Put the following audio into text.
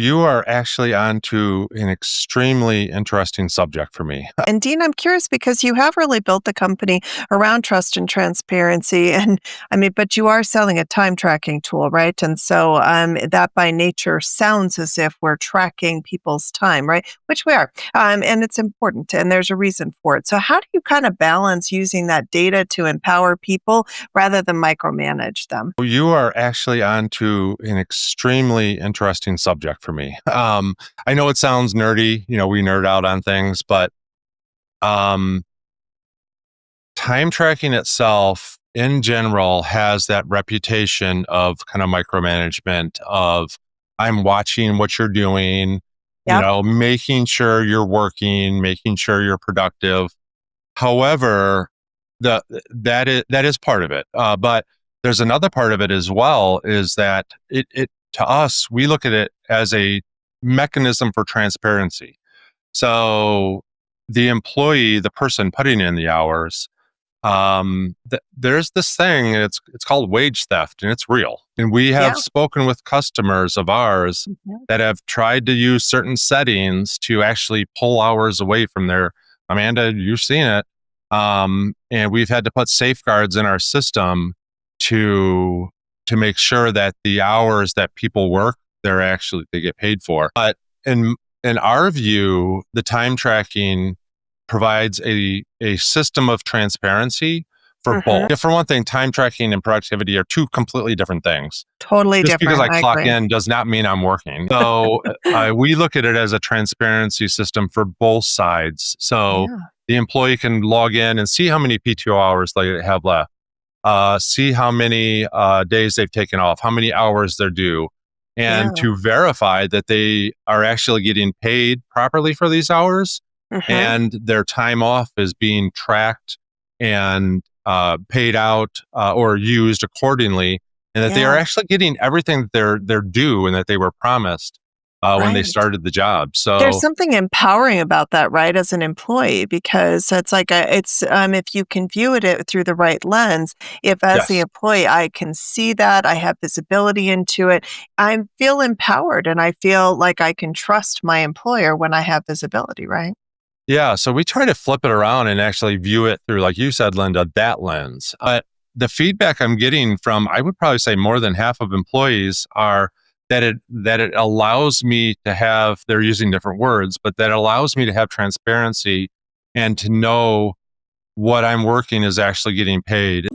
You are actually onto an extremely interesting subject for me. And Dean, I'm curious because you have really built the company around trust and transparency. And I mean, but you are selling a time tracking tool, right? And so that by nature sounds as if we're tracking people's time, right? Which we are. And it's important and there's a reason for it. So, how do you kind of balance using that data to empower people rather than micromanage them? You are actually onto an extremely interesting subject for me. I know it sounds nerdy, we nerd out on things, but um, time tracking itself in general has that reputation of kind of micromanagement of I'm watching what you're doing, Yep. making sure you're working, making sure you're productive. However, that is part of it. But there's another part of it as well, is that it to us, we look at it as a mechanism for transparency. So the employee, the person putting in the hours, there's this thing, it's called wage theft, and it's real. And we have Yeah. spoken with customers of ours Mhm. that have tried to use certain settings to actually pull hours away from their Amanda, you've seen it. And we've had to put safeguards in our system to make sure that the hours that people work, they get paid for. But in our view, the time tracking provides a system of transparency for both. Mhm. Yeah, for one thing, time tracking and productivity are two completely different things. Totally Just because different. I I clock agree. in does not mean I'm working. So we look at it as a transparency system for both sides. So Yeah. the employee can log in and see how many PTO hours they have left, see how many days they've taken off, how many hours they're due, and Yeah. to verify that they are actually getting paid properly for these hours Mhm. and their time off is being tracked and paid out or used accordingly, and that they are Yeah. actually getting everything that they're due and that they were promised when they Right. started the job. There's So something empowering about that, right, as an employee, because it's like if you can view it through the right lens, if as the yes, employee I can see that, I have visibility into it, I feel empowered and I feel like I can trust my employer when I have visibility, right? yeah. So we try to flip it around and actually view it through, like you said, Linda, that lens. But the feedback I'm getting from, I would probably say more than half of employees are that it allows me to have, they're using different words, but that allows me to have transparency and to know what I'm working is actually getting paid.